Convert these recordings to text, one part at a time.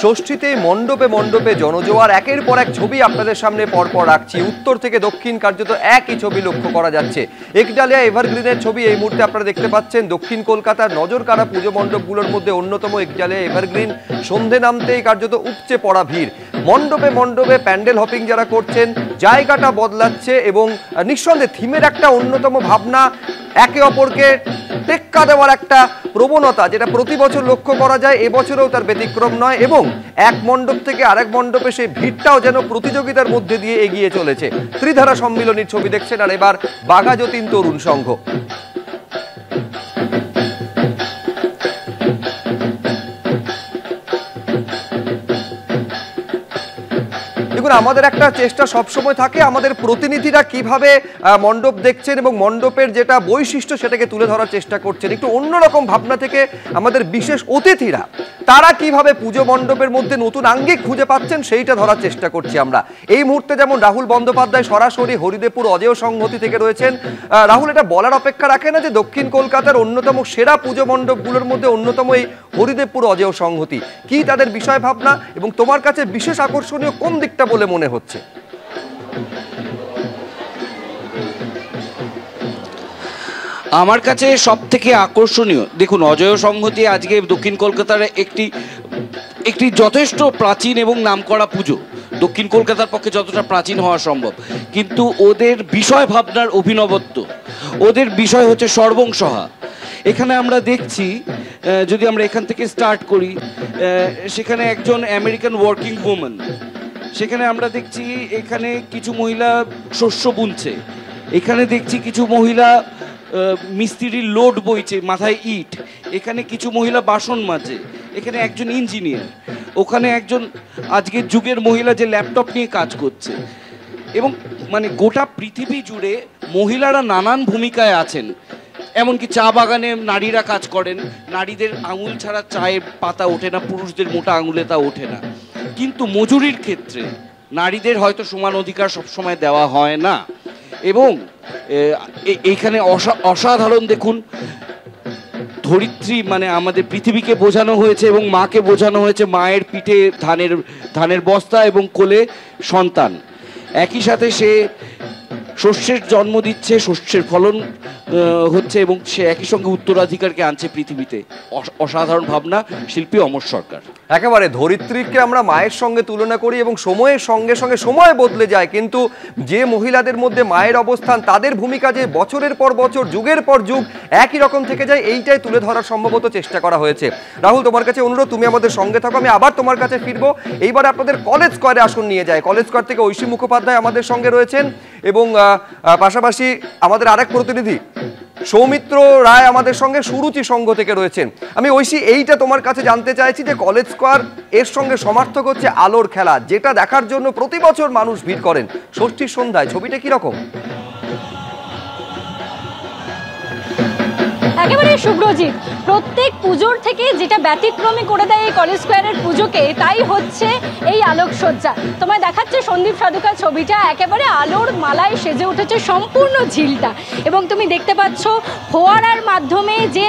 ষষ্ঠীতে মণ্ডপে মণ্ডপে জনজোয়ার, একের পর এক ছবি আপনাদের সামনে পরপর রাখছি। উত্তর থেকে দক্ষিণ কার্যত একই ছবি লক্ষ্য করা যাচ্ছে। একডালিয়া এভারগ্রিনের ছবি এই মুহূর্তে আপনারা দেখতে পাচ্ছেন। দক্ষিণ কলকাতার নজরকাড়া পুজো মণ্ডপগুলোর মধ্যে অন্যতম একডালিয়া এভারগ্রিন। সন্ধে নামতেই কার্যত উপচে পড়া ভিড়। মণ্ডপে মণ্ডপে প্যান্ডেল হপিং যারা করছেন, জায়গাটা বদলাচ্ছে এবং নিঃসন্দেহে থিমের একটা অন্যতম ভাবনা, একে অপরকে টেক্কা দেওয়ার একটা প্রবণতা, যেটা প্রতি বছর লক্ষ্য করা যায়, এবছরেও তার ব্যতিক্রম নয়। এবং এক মণ্ডপ থেকে আরেক মণ্ডপে সেই ভিড়টাও যেন প্রতিযোগিতার মধ্যে দিয়ে এগিয়ে চলেছে। ত্রিধারা সম্মিলনীর ছবি দেখছেন, আর এবার বাঘা যতীন তরুণ সংঘ। দেখুন, আমাদের একটা চেষ্টা সবসময় থাকে আমাদের প্রতিনিধিরা কিভাবে মণ্ডপ দেখছেন এবং মণ্ডপের যেটা বৈশিষ্ট্য সেটাকে তুলে ধরার চেষ্টা করছেন। একটু অন্যরকম ভাবনা থেকে আমাদের বিশেষ অতিথিরা তারা কিভাবে পুজো মণ্ডপের মধ্যে নতুন আঙ্গিক খুঁজে পাচ্ছেন সেইটা ধরার চেষ্টা করছি আমরা। এই মুহূর্তে যেমন রাহুল বন্দ্যোপাধ্যায় সরাসরি হরিদেবপুর অজেয় সংহতি থেকে রয়েছেন। রাহুল, এটা বলার অপেক্ষা রাখে না যে দক্ষিণ কলকাতার অন্যতম সেরা পুজো মণ্ডপগুলোর মধ্যে অন্যতম এই হরিদেবপুর অজেয় সংহতি, কি তাদের বিষয় ভাবনা এবং তোমার কাছে বিশেষ আকর্ষণীয় কোন দিকটা বলে মনে হচ্ছে? আমার কাছে সব থেকে আকর্ষণীয়, দেখুন, অজেয় সংহতি আজকে দক্ষিণ কলকাতার একটি যথেষ্ট প্রাচীন এবং নামকরা পুজো, দক্ষিণ কলকাতার পক্ষে যতটা প্রাচীন হওয়া সম্ভব। কিন্তু ওদের বিষয় ভাবনার অভিনবত্ব, ওদের বিষয় হচ্ছে সর্বংসহা। এখানে আমরা দেখছি, যদি আমরা এখান থেকে স্টার্ট করি, সেখানে একজন আমেরিকান ওয়ার্কিং ওম্যান, সেখানে আমরা দেখছি এখানে কিছু মহিলা শস্য বুনছে, এখানে দেখছি কিছু মহিলা মিস্ত্রির লোড বইছে, মাথায় ইট, এখানে কিছু মহিলা বাসন মাজে, এখানে একজন ইঞ্জিনিয়ার, ওখানে একজন আজকের যুগের মহিলা যে ল্যাপটপ নিয়ে কাজ করছে। এবং মানে গোটা পৃথিবী জুড়ে মহিলারা নানান ভূমিকায় আছেন। এমনকি চা বাগানে নারীরা কাজ করেন, নারীদের আঙুল ছাড়া চায়ের পাতা ওঠে না, পুরুষদের মোটা আঙুলে তা ওঠে না। কিন্তু মজুরির ক্ষেত্রে নারীদের হয়তো সমান অধিকার সবসময় দেওয়া হয় না। এবং এইখানে অসাধারণ, দেখুন, ধরিত্রী মানে আমাদের পৃথিবীকে বোঝানো হয়েছে এবং মাকে বোঝানো হয়েছে, মায়ের পিঠে ধানের বস্তা এবং কোলে সন্তান। একই সাথে সে শস্যের জন্ম দিচ্ছে, শস্যের ফলন হচ্ছে এবং সে একই সঙ্গে উত্তরাধিকারকে আনছে পৃথিবীতে। অসাধারণ ভাবনা, শিল্পী অমর সরকার। একেবারে ধরিত্রীকে আমরা মায়ের সঙ্গে তুলনা করি এবং সময়ের সঙ্গে সঙ্গে সময় বদলে যায়, কিন্তু যে মহিলাদের মধ্যে মায়ের অবস্থান, তাদের ভূমিকা যে বছরের পর বছর, যুগের পর যুগ একই রকম থেকে যায়, এইটাই তুলে ধরার সম্ভবত চেষ্টা করা হয়েছে। রাহুল, তোমার কাছে অনুরোধ, তুমি আমাদের সঙ্গে থাকো, আমি আবার তোমার কাছে ফিরবো। এইবার আপনাদের কলেজ স্কোয়ারে আসন নিয়ে যায়। কলেজ স্কোয়ার থেকে ঐশী মুখোপাধ্যায় আমাদের সঙ্গে রয়েছেন এবং পাশাপাশি আমাদের আরেক প্রতিনিধি সৌমিত্র রায় আমাদের সঙ্গে সুরুচি সংঘ থেকে রয়েছেন। আমি ঐশী, এইটা তোমার কাছে জানতে চাইছি যে কলেজ স্কোয়ার এর সঙ্গে সমার্থক হচ্ছে আলোর খেলা, যেটা দেখার জন্য প্রতি বছর মানুষ ভিড় করেন ষষ্ঠীর সন্ধ্যায়, ছবিটা কিরকম? একেবারে শুভ্রজিৎ, প্রত্যেক পুজোর থেকে যেটা ব্যতিক্রমী করে দেয় এই কলেজ স্কোয়ারের পুজোকে, তাই হচ্ছে এই আলোকসজ্জা। তোমায় দেখাচ্ছে সন্দীপ সাধুকার ছবিটা, একেবারে আলোর মালায় সেজে উঠেছে সম্পূর্ণ ঝিলটা। এবং তুমি দেখতে পাচ্ছ ফোয়ারার মাধ্যমে যে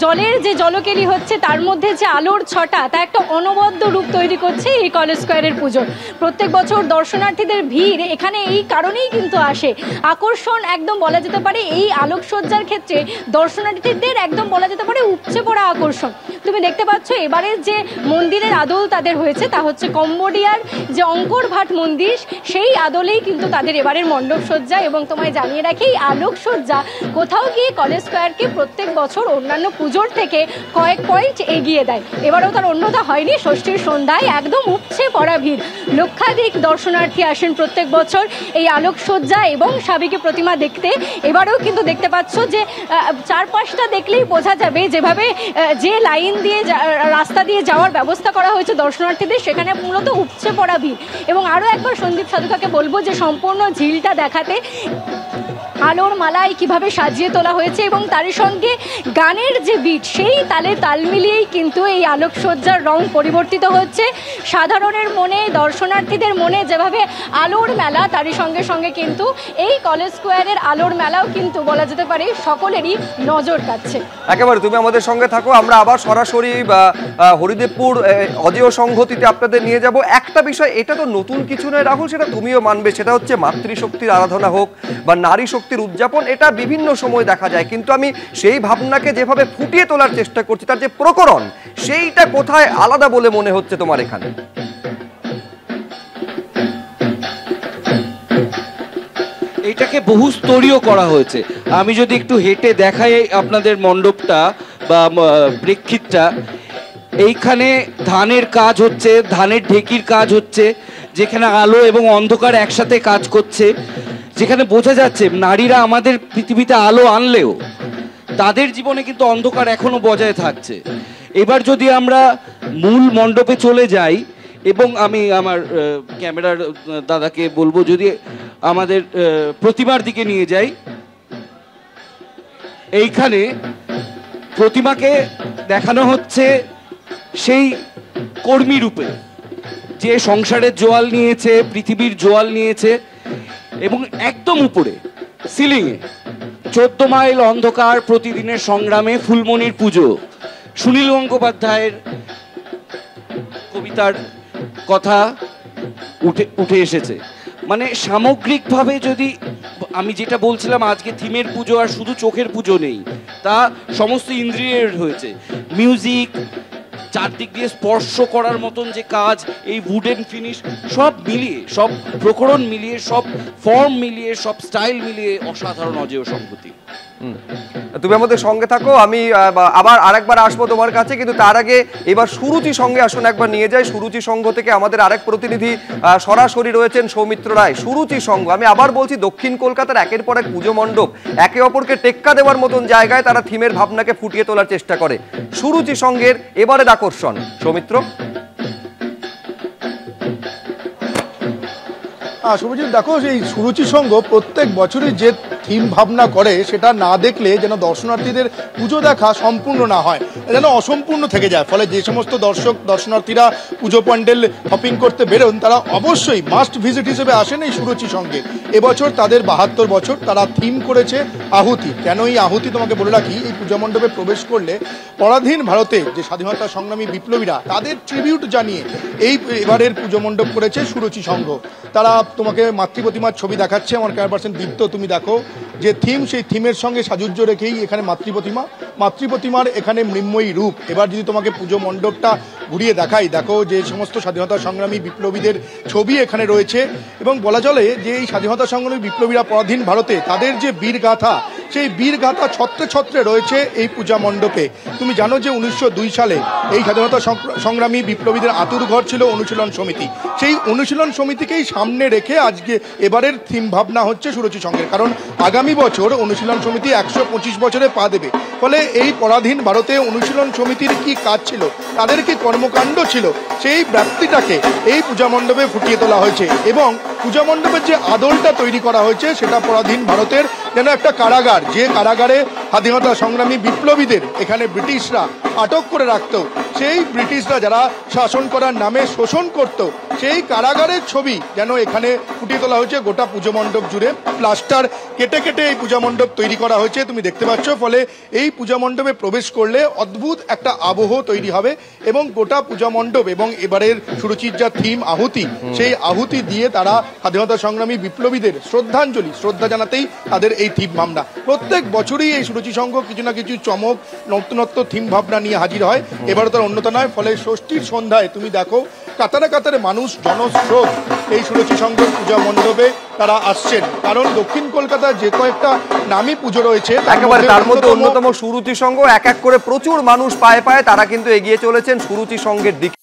জলের যে জলকেলি হচ্ছে, তার মধ্যে যে আলোর ছটা, তা একটা অনবদ্য রূপ তৈরি করছে এই কলেজ স্কোয়ারের পুজোর। প্রত্যেক বছর দর্শনার্থীদের ভিড় এখানে এই কারণেই কিন্তু আসে। আকর্ষণ একদম বলা যেতে পারে এই আলোকসজ্জার ক্ষেত্রে দর্শনার্থীদের একদম বলা যেতে পারে উপচে পড়া আকর্ষণ। তুমি দেখতে পাচ্ছ এবারের যে মন্দিরের আদল তাদের হয়েছে, তা হচ্ছে কম্বোডিয়ার যে অঙ্কর ভাট মন্দির, সেই আদলেই কিন্তু তাদের এবারের মণ্ডপ সজ্জা। এবং তোমায় জানিয়ে রাখি, এই আলোকসজ্জা কোথাও গিয়ে কলেজ স্কোয়ারকে প্রত্যেক বছর অন্যান্য পুজোর থেকে কয়েক পয়েন্ট এগিয়ে দেয়। এবারেও তার অন্যতা হয়নি। ষষ্ঠীর সন্ধ্যায় একদম উপচে পড়া ভিড়, লক্ষাধিক দর্শনার্থী আসেন প্রত্যেক বছর এই আলোকসজ্জা এবং সাবেকি প্রতিমা দেখতে। এবারেও কিন্তু দেখতে পাচ্ছ যে চারপাশটা দেখলেই বোঝা যাবে, যেভাবে যে লাইন দিয়ে রাস্তা দিয়ে যাওয়ার ব্যবস্থা করা হয়েছে দর্শনার্থীদের, সেখানে মূলত উপচে পড়া ভিড়। এবং আরও একবার সন্দীপ সাধুকাকে বলবো যে সম্পূর্ণ ঝিলটা দেখাতে, আলোর মালায় কিভাবে সাজিয়ে তোলা হয়েছে এবং তার সঙ্গে গানের যে বিট, সেই তালে তাল মিলিয়েই কিন্তু এই আলোকসজ্জার রং পরিবর্তিত হচ্ছে। সাধারণের মনে, দর্শনার্থীদের মনে যেভাবে আলোর মেলা, তারই সঙ্গে সঙ্গে কিন্তু এই কলেজ স্কোয়ারের আলোর মেলাও কিন্তু বলা যেতে পারে সকলেরই নজর কাড়ে। যাচ্ছে। একেবারে তুমি আমাদের সঙ্গে থাকো, আমরা আবার সরাসরি হরিদেবপুর অজেয় সংহতিতে আপনাদের নিয়ে যাব। একটা বিষয়, এটা তো নতুন কিছু নয় রাহুল, সেটা তুমিও মানবে, সেটা হচ্ছে মাতৃশক্তির আরাধনা হোক বা নারী শক্তির উদযাপন, এটা বিভিন্ন সময় দেখা যায়, কিন্তু আমি সেই ভাবনাকে যেভাবে ফুটিয়ে তোলার চেষ্টা করছি, তার যে প্রকরণ সেইটা কোথায় আলাদা বলে মনে হচ্ছে তোমার এখানে? এটাকে বহুস্তরীয় করা হয়েছে। আমি যদি একটু হেঁটে দেখাই আপনাদের মণ্ডপটা বা প্রেক্ষিতটা, এইখানে ধানের কাজ হচ্ছে, ধানের ঢেকির কাজ হচ্ছে, যেখানে আলো এবং অন্ধকার একসাথে কাজ করছে, যেখানে বোঝা যাচ্ছে নারীরা আমাদের পৃথিবীতে আলো আনলেও তাদের জীবনে কিন্তু অন্ধকার এখনো বজায় থাকছে। এবার যদি আমরা মূল মণ্ডপে চলে যাই, এবং আমি আমার ক্যামেরার দাদাকে বলবো যদি আমাদের প্রতিমার দিকে নিয়ে যাই, এইখানে প্রতিমাকে দেখানো হচ্ছে সেই কর্মী রূপে, যে সংসারের জোয়াল নিয়েছে, পৃথিবীর জোয়াল নিয়েছে, এবং একদম উপরে সিলিংয়ে 14 মাইল অন্ধকার প্রতিদিনের সংগ্রামে ফুলমণির পুজো, সুনীল গঙ্গোপাধ্যায়ের কবিতার কথা উঠে এসেছে। মানে সামগ্রিকভাবে যদি আমি যেটা বলছিলাম, আজকে থিমের পুজো আর শুধু চোখের পুজো নেই, তা সমস্ত ইন্দ্রিয়ের হয়েছে। মিউজিক, চারদিক দিয়ে স্পর্শ করার মতন যে কাজ, এই উডেন ফিনিশ, সব মিলিয়ে, সব প্রকরণ মিলিয়ে, সব ফর্ম মিলিয়ে, সব স্টাইল মিলিয়ে অসাধারণ অজেয় সংহতি। তুমি আমাদের সঙ্গে থাকো, আমি আবার আরেকবার আসবো তোমার কাছে, কিন্তু তার আগে এবার সুরুচি সঙ্গে আসুন একবার নিয়ে যাই। সুরুচি সংঘ থেকে আমাদের আরেক প্রতিনিধি সরাসরি রয়েছেন সৌমিত্র রায়। সুরুচি সংঘ, আমি আবার বলছি, দক্ষিণ কলকাতার একের পর এক পুজো মণ্ডপ একে অপরকে টেক্কা দেওয়ার মতন জায়গায় তারা থিমের ভাবনাকে ফুটিয়ে তোলার চেষ্টা করে। সুরুচি সংঘের এবারের আকর্ষণ সৌমিত্র। শুভজিৎ, দেখো, সেই সুরুচি সংঘ প্রত্যেক বছরই যে থিম ভাবনা করে, সেটা না দেখলে যেন দর্শনার্থীদের পুজো দেখা সম্পূর্ণ না হয়, যেন অসম্পূর্ণ থেকে যায়। ফলে যে সমস্ত দর্শনার্থীরা পুজো প্যান্ডেল শপিং করতে বেরোন, তারা অবশ্যই মাস্ট ভিজিট হিসেবে আসেন এই সুরুচি সংঘে। এবছর তাদের 72 বছর, তারা থিম করেছে আহুতি। কেন এই আহুতি তোমাকে বলে রাখি, এই পূজা মণ্ডপে প্রবেশ করলে পরাধীন ভারতে যে স্বাধীনতা সংগ্রামী বিপ্লবীরা, তাদের ট্রিবিউট জানিয়ে এবারের পুজো মণ্ডপ করেছে সুরুচি সংঘ। তারা তোমাকে মাতৃপ্রতিমার ছবি দেখাচ্ছে, আমার ক্যামেরা পার্সন দীপ্ত, তুমি দেখো যে থিম, সেই থিমের সঙ্গে সাজুজ্য রেখেই এখানে মাতৃপ্রতিমার এখানে মৃন্ময়ী রূপ। এবার যদি তোমাকে পুজো মণ্ডপটা ঘুরিয়ে দেখাই, দেখো যে সমস্ত স্বাধীনতা সংগ্রামী বিপ্লবীদের ছবি এখানে রয়েছে, এবং বলা চলে যে এই স্বাধীনতা সংগ্রামী বিপ্লবীরা পরাধীন ভারতে তাদের যে বীরগাথা, সেই বীরগাথা ছত্রে ছত্রে রয়েছে এই পূজা মণ্ডপে। তুমি জানো যে 1902 সালে এই স্বাধীনতা সংগ্রামী বিপ্লবীদের আতুরঘর ছিল অনুশীলন সমিতি। সেই অনুশীলন সমিতিকেই সামনে রেখে আজকে এবারের থিম ভাবনা হচ্ছে সুরুচি সংঘের, কারণ আগামী বছর অনুশীলন সমিতি 125 বছরে পা দেবে। ফলে এই পরাধীন ভারতে অনুশীলন সমিতির কি কাজ ছিল, তাদের কি কর্মকাণ্ড ছিল, সেই ব্যাপ্তিটাকে এই পূজা মণ্ডপে ফুটিয়ে তোলা হয়েছে। এবং পূজা মণ্ডপের যে আদলটা তৈরি করা হয়েছে, সেটা পরাধীন ভারতের যেন একটা কারাগার, যে কারাগারে স্বাধীনতা সংগ্রামী বিপ্লবীদের এখানে ব্রিটিশরা আটক করে রাখত, সেই ব্রিটিশরা যারা শাসন করার নামে শোষণ করত, সেই কারাগারের ছবি যেন এখানে ফুটিয়ে তোলা হয়েছে গোটা পুজো মণ্ডপ জুড়ে। প্লাস্টার কেটে কেটে এই পূজা মণ্ডপ তৈরি করা হয়েছে, তুমি দেখতে পাচ্ছ। ফলে এই পূজা মণ্ডপে প্রবেশ করলে অদ্ভুত একটা আবহ তৈরি হবে, এবং গোটা পূজা মণ্ডপ এবং এবারের সুরুচির যা থিম আহুতি, সেই আহুতি দিয়ে তারা স্বাধীনতা সংগ্রামী বিপ্লবীদের শ্রদ্ধা জানাতেই তাদের এই থিম ভাবনা। প্রত্যেক বছরই এই সুরুচি সংঘ কিছু না কিছু চমক, নতুনত্ব থিম ভাবনা নিয়ে হাজির হয়, এবারও তার অন্যতা নয়। ফলে ষষ্ঠীর সন্ধ্যায় তুমি দেখো কাতারে কাতারে মানুষ, জনস্রোত এই সুরুচি সংঘের পূজা মণ্ডপে তারা আসছেন, কারণ দক্ষিণ কলকাতার যে কয়েকটা নামী পুজো রয়েছে, একেবারে তার মধ্যে অন্যতম সুরুচি সংঘ। এক এক করে প্রচুর মানুষ পায়ে পায়ে তারা কিন্তু এগিয়ে চলেছেন সুরুচি সংঘের দিকে।